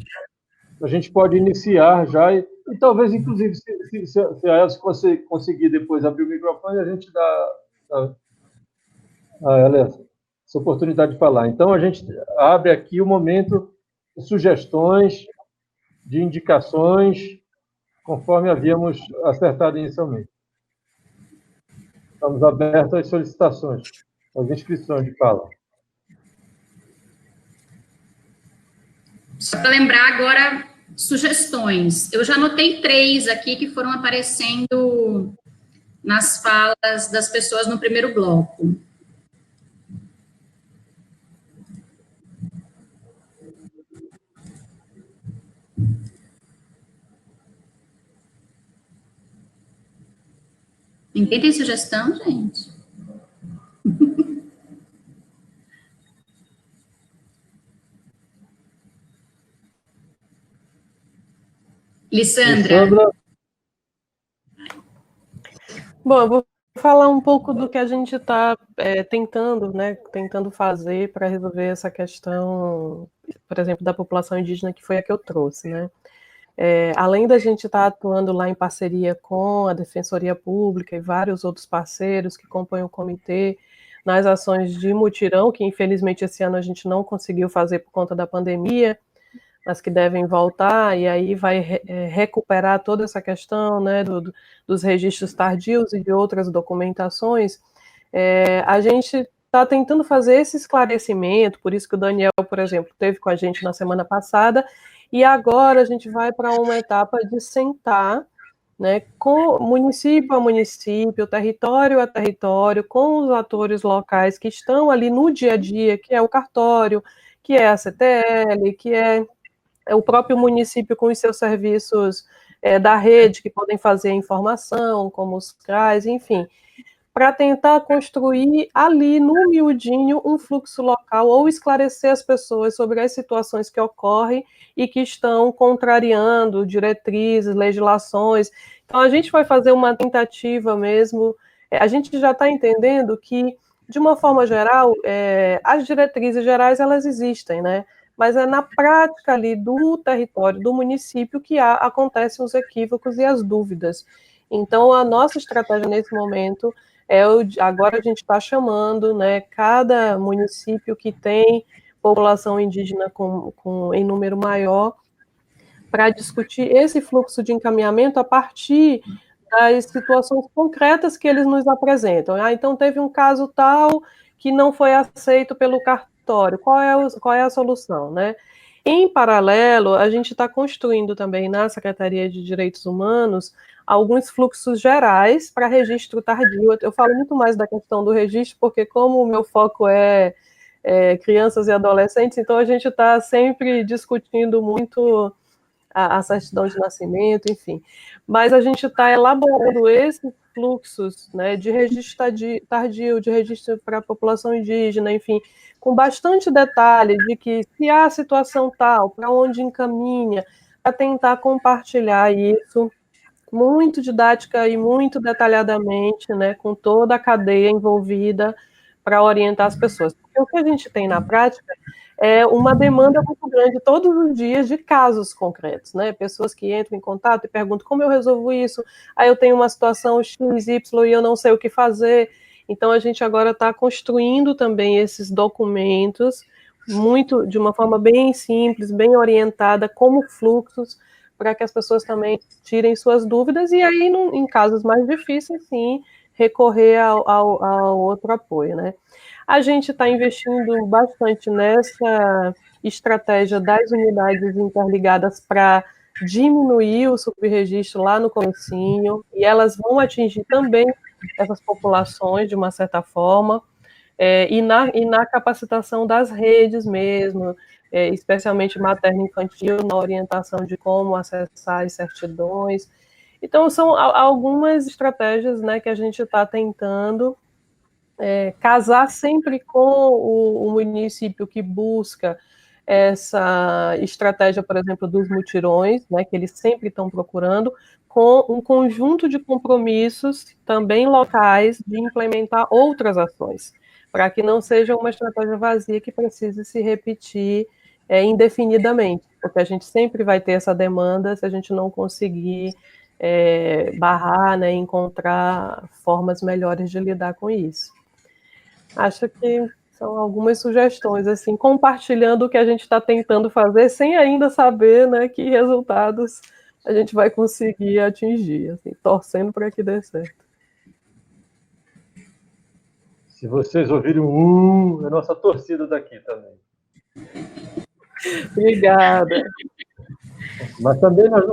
a gente pode iniciar já e talvez, inclusive, se a Elza conseguir depois abrir o microfone, a gente dá a ela essa oportunidade de falar. Então, a gente abre aqui o momento de sugestões, de indicações, conforme havíamos acertado inicialmente. Estamos abertos às solicitações, às inscrições de fala. Só para lembrar agora, sugestões. Eu já anotei 3 aqui que foram aparecendo nas falas das pessoas no primeiro bloco. Ninguém tem sugestão, gente? Lissandra. Bom, eu vou falar um pouco do que a gente está tentando fazer para resolver essa questão, por exemplo, da população indígena, que foi a que eu trouxe, né? Além da gente estar atuando lá em parceria com a Defensoria Pública e vários outros parceiros que compõem o comitê, nas ações de mutirão, que infelizmente esse ano a gente não conseguiu fazer por conta da pandemia, mas que devem voltar, e aí vai recuperar toda essa questão, né, dos registros tardios e de outras documentações. A gente está tentando fazer esse esclarecimento, por isso que o Daniel, por exemplo, esteve com a gente na semana passada, e agora a gente vai para uma etapa de sentar, né, com município a município, território a território, com os atores locais que estão ali no dia a dia, que é o cartório, que é a CTL, que é o próprio município com os seus serviços da rede, que podem fazer a informação, como os CRAs, enfim, para tentar construir ali no miudinho um fluxo local ou esclarecer as pessoas sobre as situações que ocorrem e que estão contrariando diretrizes, legislações. Então, a gente vai fazer uma tentativa mesmo, a gente já está entendendo que, de uma forma geral, as diretrizes gerais, elas existem, né? Mas é na prática ali do território, do município, que acontecem os equívocos e as dúvidas. Então, a nossa estratégia nesse momento agora a gente está chamando, né, cada município que tem população indígena em número maior, para discutir esse fluxo de encaminhamento a partir das situações concretas que eles nos apresentam. Então, teve um caso tal que não foi aceito pelo cartório. Qual é a solução, né? Em paralelo, a gente está construindo também na Secretaria de Direitos Humanos alguns fluxos gerais para registro tardio. Eu falo muito mais da questão do registro, porque como o meu foco é crianças e adolescentes, então a gente está sempre discutindo muito a certidão de nascimento, enfim. Mas a gente está elaborando esses fluxos, né, de registro tardio, de registro para a população indígena, enfim, com bastante detalhe de que se há situação tal, para onde encaminha, para tentar compartilhar isso muito didática e muito detalhadamente, né, com toda a cadeia envolvida para orientar as pessoas. Porque o que a gente tem na prática é uma demanda muito grande todos os dias de casos concretos, né? Pessoas que entram em contato e perguntam como eu resolvo isso, aí eu tenho uma situação X, Y e eu não sei o que fazer. Então a gente agora está construindo também esses documentos de uma forma bem simples, bem orientada, como fluxos, para que as pessoas também tirem suas dúvidas e aí, em casos mais difíceis, sim, recorrer ao outro apoio, né? A gente está investindo bastante nessa estratégia das unidades interligadas para diminuir o subregistro lá no comecinho, e elas vão atingir também essas populações, de uma certa forma, e na capacitação das redes mesmo, especialmente materno-infantil, na orientação de como acessar as certidões. Então, são algumas estratégias, né, que a gente está tentando casar sempre com o município que busca essa estratégia, por exemplo, dos mutirões, né, que eles sempre estão procurando, com um conjunto de compromissos também locais de implementar outras ações, para que não seja uma estratégia vazia que precise se repetir indefinidamente, porque a gente sempre vai ter essa demanda se a gente não conseguir barrar, né, encontrar formas melhores de lidar com isso. Acho que são algumas sugestões, assim, compartilhando o que a gente está tentando fazer, sem ainda saber, né, que resultados a gente vai conseguir atingir, assim, torcendo para que dê certo. Se vocês ouvirem é nossa torcida daqui também. Obrigada. Mas também nós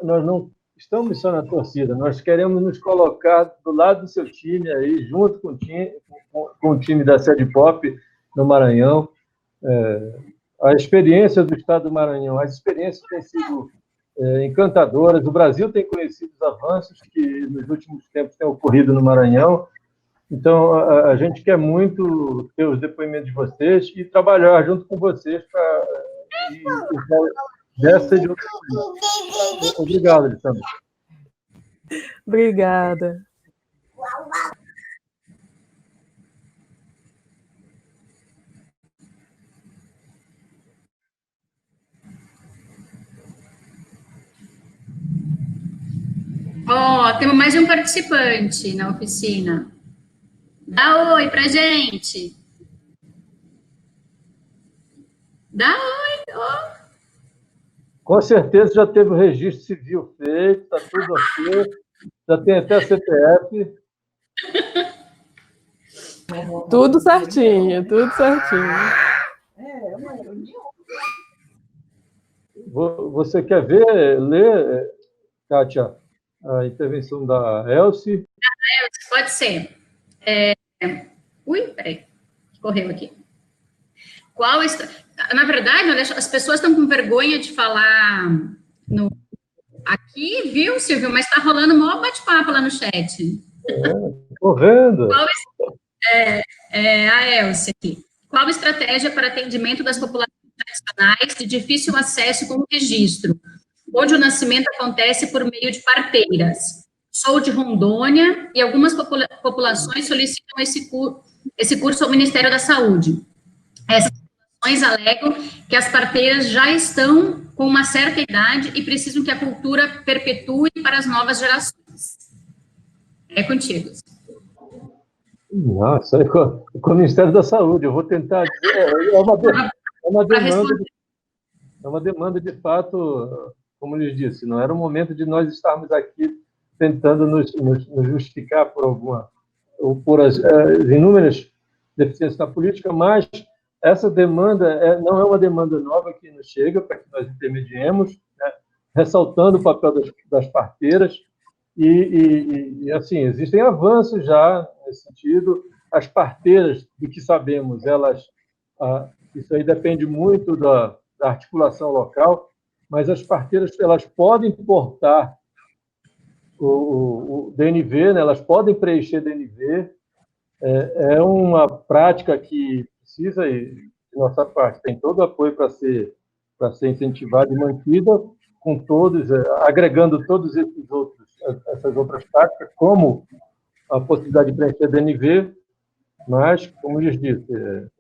não estamos só na torcida, nós queremos nos colocar do lado do seu time aí, junto com o time da Sede Pop no Maranhão. A experiência do Estado do Maranhão, as experiências têm sido encantadoras. O Brasil tem conhecido os avanços que nos últimos tempos têm ocorrido no Maranhão. Então, a gente quer muito ter os depoimentos de vocês e trabalhar junto com vocês para dessa de outra coisa. Obrigado, Alessandra. Obrigada. Temos mais um participante na oficina. Dá oi pra gente. Dá oi. Com certeza já teve o registro civil feito, está tudo ok, já tem até CPF. Tudo certinho, tudo certinho. Você quer ler, Kátia, a intervenção da Elci? Pode ser. Peraí, correu aqui. Na verdade, as pessoas estão com vergonha de falar aqui, viu, Silvio? Mas está rolando o maior bate-papo lá no chat. Estou vendo. A Elci aqui. Qual estratégia para atendimento das populações tradicionais de difícil acesso com o registro, onde o nascimento acontece por meio de parteiras? Sou de Rondônia e algumas populações solicitam esse curso ao Ministério da Saúde. Essas populações alegam que as parteiras já estão com uma certa idade e precisam que a cultura perpetue para as novas gerações. É contigo. Nossa, com o Ministério da Saúde, eu vou tentar dizer, é uma demanda de fato, como lhes disse, não era o momento de nós estarmos aqui tentando nos justificar por as inúmeras deficiências na política, mas essa demanda não é uma demanda nova que nos chega para que nós intermediemos, né, ressaltando o papel das parteiras, e assim, existem avanços já nesse sentido. As parteiras, do que sabemos, isso aí depende muito da articulação local, mas as parteiras elas podem portar o DNV, né, elas podem preencher DNV, é uma prática que precisa, de nossa parte, tem todo o apoio para ser incentivada e mantida, com todos, agregando todos essas outras práticas, como a possibilidade de preencher DNV, mas, como lhes disse,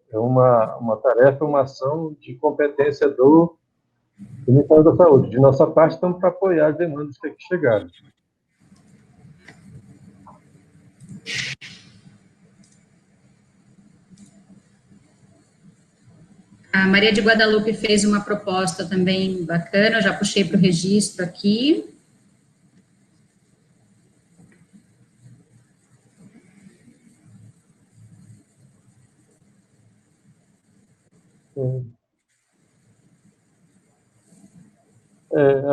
é uma tarefa, uma ação de competência do Ministério da Saúde. De nossa parte, estamos para apoiar as demandas que chegaram. A Maria de Guadalupe fez uma proposta também bacana, eu já puxei para o registro aqui.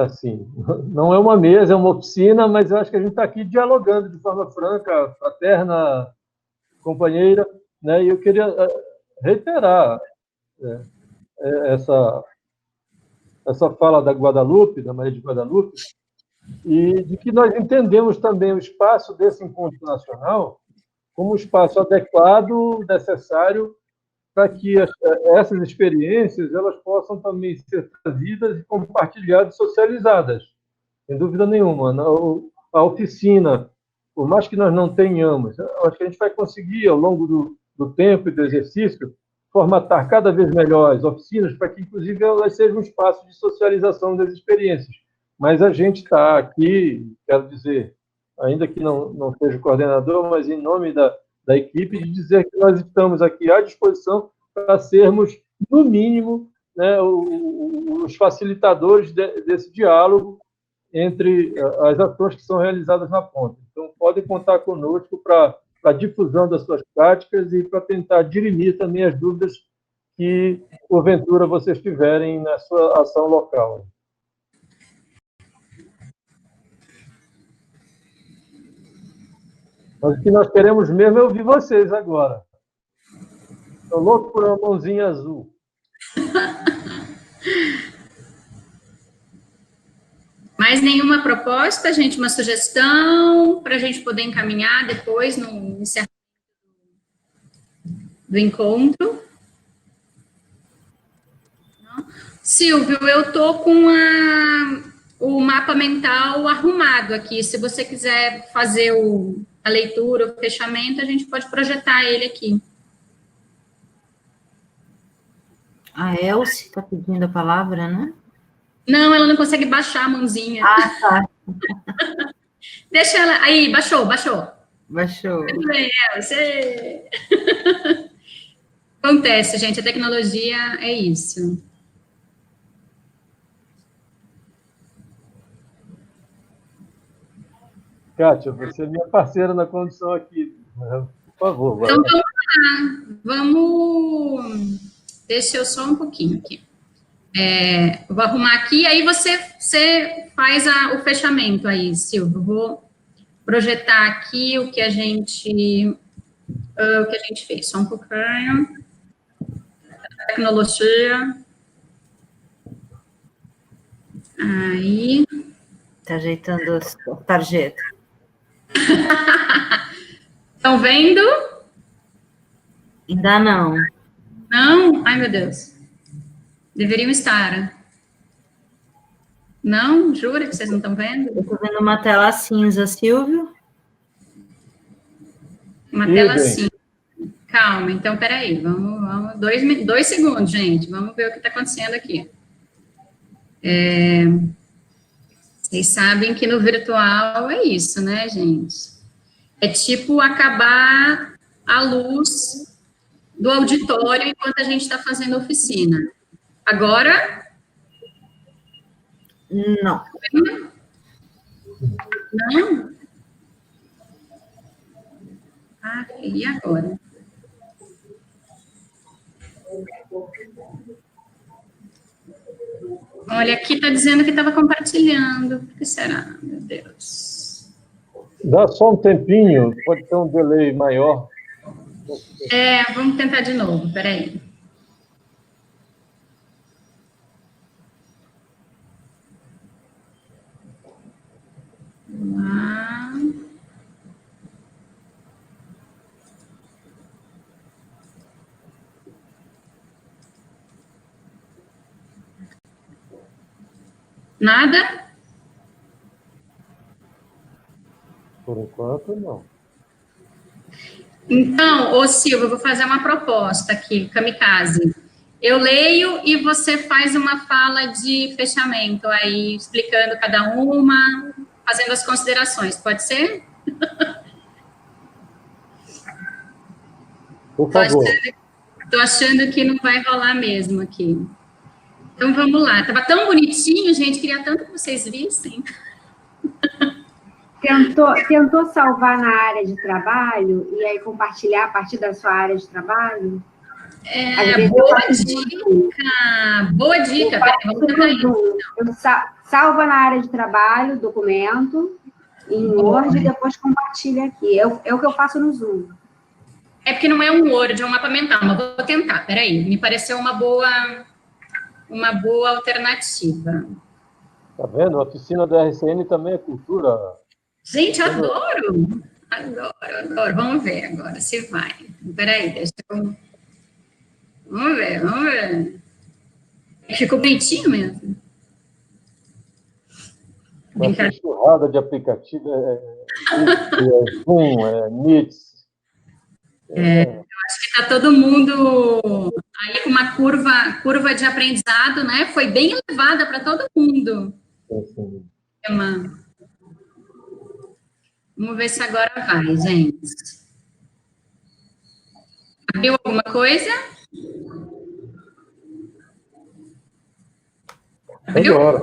Assim, não é uma mesa, é uma oficina, mas eu acho que a gente está aqui dialogando de forma franca, fraterna, companheira, né? E eu queria reiterar essa fala da Guadalupe, da Maria de Guadalupe, e de que nós entendemos também o espaço desse encontro nacional como um espaço adequado, necessário para que essas experiências elas possam também ser trazidas e compartilhadas, socializadas, sem dúvida nenhuma. A oficina, por mais que nós não tenhamos, acho que a gente vai conseguir, ao longo do tempo e do exercício, formatar cada vez melhor as oficinas para que, inclusive, elas sejam um espaço de socialização das experiências. Mas a gente está aqui, quero dizer, ainda que não seja o coordenador, mas em nome da equipe, de dizer que nós estamos aqui à disposição para sermos, no mínimo, né, os facilitadores desse diálogo entre as ações que são realizadas na ponta. Então, podem contar conosco para a difusão das suas práticas e para tentar dirimir também as dúvidas que, porventura, vocês tiverem na sua ação local. Mas o que nós queremos mesmo é ouvir vocês agora. Estou louco por uma mãozinha azul. Mais nenhuma proposta, gente? Uma sugestão para a gente poder encaminhar depois no encerramento do encontro? Não? Silvio, eu estou com o mapa mental arrumado aqui. Se você quiser fazer a leitura, o fechamento, a gente pode projetar ele aqui. A Elce está pedindo a palavra, né? Não, ela não consegue baixar a mãozinha. Ah, tá. Deixa ela... Aí, baixou. Baixou. Muito bem, Elce. Acontece, gente, a tecnologia é isso. Kátia, você é minha parceira na condução aqui. Por favor. Vai. Então, vamos lá. Vamos... Deixa eu só um pouquinho aqui. Eu vou arrumar aqui, aí você faz o fechamento aí, Silvio. Vou projetar aqui o que a gente fez. Só um pouquinho. Tecnologia. Aí. Está ajeitando a tarjeta. Estão vendo? Ainda não. Não? Ai, meu Deus. Deveriam estar. Não? Jura que vocês não estão vendo? Eu estou vendo uma tela cinza, Silvio. Uma tela cinza. Calma, então, peraí. Vamos 2 segundos, gente. Vamos ver o que está acontecendo aqui. Vocês sabem que no virtual é isso, né, gente? É tipo acabar a luz do auditório enquanto a gente está fazendo a oficina. Agora? Não. Não? Ah, e agora? Olha, aqui está dizendo que estava compartilhando. O que será? Meu Deus. Dá só um tempinho, pode ter um delay maior. Vamos tentar de novo, peraí. Vamos lá. Nada? Por enquanto, não. Então, ô Silvio, eu vou fazer uma proposta aqui, kamikaze. Eu leio e você faz uma fala de fechamento aí, explicando cada uma, fazendo as considerações, pode ser? Por favor. Estou achando que não vai rolar mesmo aqui. Então, vamos lá. Estava tão bonitinho, gente, queria tanto que vocês vissem. Tentou salvar na área de trabalho e aí compartilhar a partir da sua área de trabalho? Boa dica. Peraí, vamos tentar isso. Salva na área de trabalho, documento, em Word e depois compartilha aqui. É o que eu faço no Zoom. É porque não é um Word, é um mapa mental, mas vou tentar. Peraí, me pareceu uma boa alternativa. Tá vendo? A oficina do RCN também é cultura. Gente, adoro. Adoro. Vamos ver agora se vai. Peraí, deixa eu... Vamos ver, vamos ver. Ficou bonitinho mesmo. Uma enxurrada de aplicativo, Zoom, Meets. Acho que está todo mundo aí com uma curva de aprendizado, né? Foi bem elevada para todo mundo. Sim. Vamos ver se agora vai, gente. Abriu alguma coisa? Abriu? Agora.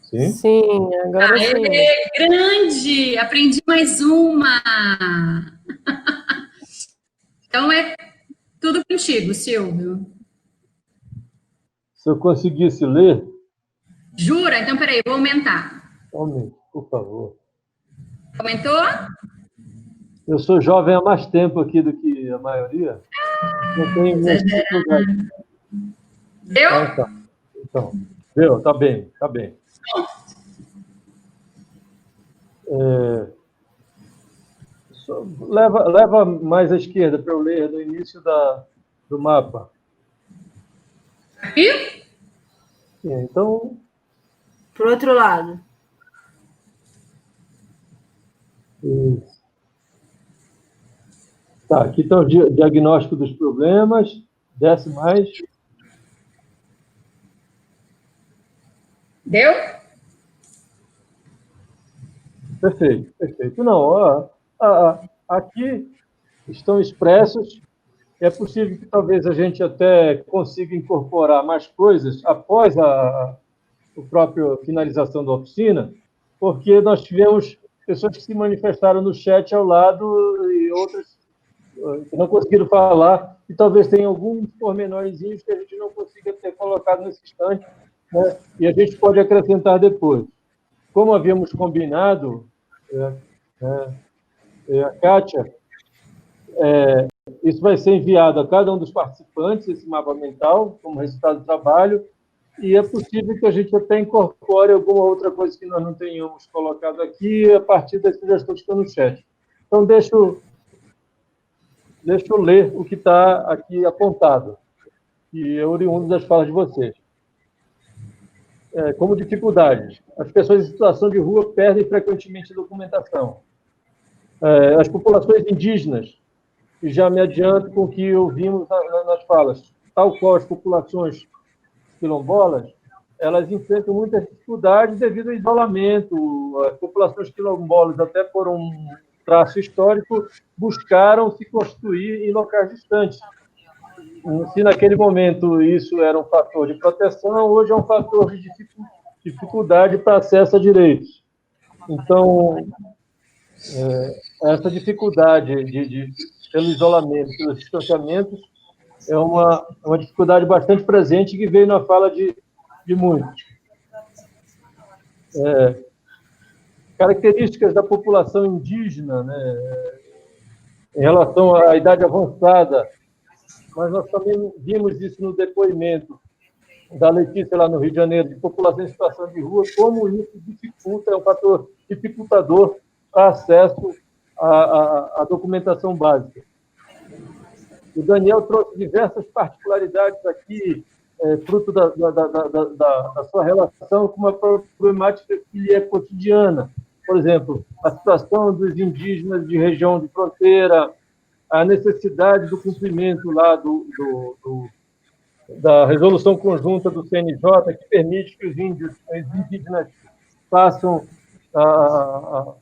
Sim? Sim, agora sim. Grande! Aprendi mais uma! Então, é tudo contigo, Silvio. Se eu conseguisse ler... Jura? Então, peraí, vou aumentar. Aumente, por favor. Aumentou? Eu sou jovem há mais tempo aqui do que a maioria. Eu tenho minhas dificuldades. Deu? Então, deu, tá bem. Leva mais à esquerda para eu ler no início do mapa. Aqui? Sim, então... Para o outro lado. Isso. Tá, aqui está o diagnóstico dos problemas. Desce mais. Deu? Perfeito. Não, aqui estão expressos. É possível que talvez a gente até consiga incorporar mais coisas após a própria finalização da oficina, porque nós tivemos pessoas que se manifestaram no chat ao lado e outras que não conseguiram falar, e talvez tenha alguns pormenorzinhos que a gente não consiga ter colocado nesse instante, né? E a gente pode acrescentar depois. Como havíamos combinado, a Kátia, isso vai ser enviado a cada um dos participantes, esse mapa mental, como resultado do trabalho, e é possível que a gente até incorpore alguma outra coisa que nós não tenhamos colocado aqui a partir das sugestões que estão no chat. Então, deixa eu ler o que está aqui apontado, que é oriundo das falas de vocês. Como dificuldades, as pessoas em situação de rua perdem frequentemente documentação. As populações indígenas, e já me adianto com o que ouvimos nas falas, tal qual as populações quilombolas, elas enfrentam muitas dificuldades devido ao isolamento. As populações quilombolas, até por um traço histórico, buscaram se constituir em locais distantes. Se naquele momento isso era um fator de proteção, hoje é um fator de dificuldade para acesso a direitos. Então, essa dificuldade pelo isolamento, pelos distanciamentos, é uma dificuldade bastante presente que veio na fala de muitos. Características da população indígena, né, em relação à idade avançada, mas nós também vimos isso no depoimento da Letícia lá no Rio de Janeiro, de população em situação de rua, como isso dificulta, é um fator dificultador para acesso à documentação básica. O Daniel trouxe diversas particularidades aqui, fruto da sua relação com uma problemática que é cotidiana. Por exemplo, a situação dos indígenas de região de fronteira, a necessidade do cumprimento lá da resolução conjunta do CNJ, que permite que os indígenas façam a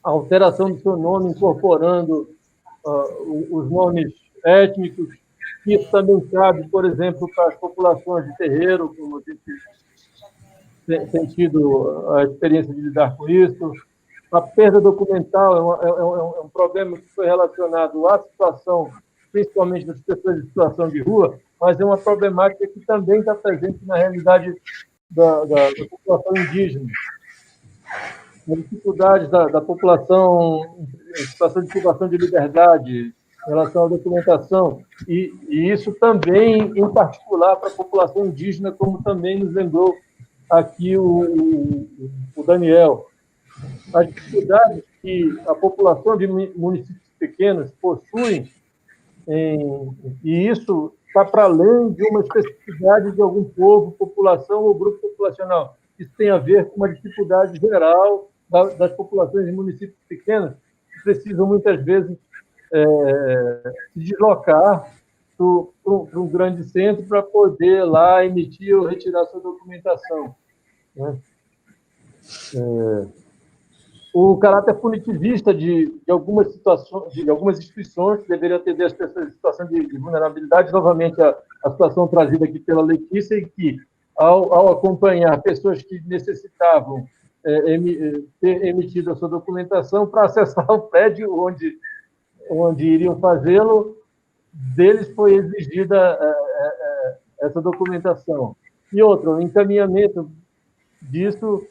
alteração do seu nome, incorporando os nomes étnicos. Isso também cabe, por exemplo, para as populações de terreiro, como a gente tem tido a experiência de lidar com isso. A perda documental é um problema que foi relacionado à situação, principalmente das pessoas em situação de rua, mas é uma problemática que também está presente na realidade da população indígena. As dificuldades da população em situação de privação de liberdade, em relação à documentação, e isso também, em particular, para a população indígena, como também nos lembrou aqui o Daniel. As dificuldades que a população de municípios pequenos possui, e isso está para além de uma especificidade de algum povo, população ou grupo populacional. Isso tem a ver com uma dificuldade geral das populações de municípios pequenos, que precisam, muitas vezes, se deslocar para um grande centro para poder lá emitir ou retirar sua documentação, né? O caráter punitivista de algumas situações, de algumas instituições que deveriam atender as pessoas em situação de vulnerabilidade, novamente a situação trazida aqui pela Letícia, e que, ao acompanhar pessoas que necessitavam ter emitido a sua documentação para acessar o prédio onde iriam fazê-lo, deles foi exigida essa documentação. E outra, o encaminhamento disso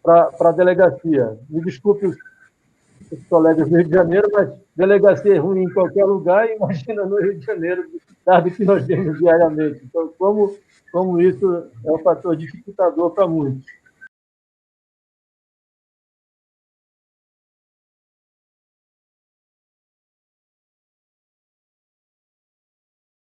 para a delegacia. Me desculpe os colegas do Rio de Janeiro, mas delegacia é ruim em qualquer lugar, imagina no Rio de Janeiro, dado que nós vemos diariamente. Então, como isso é um fator dificultador para muitos.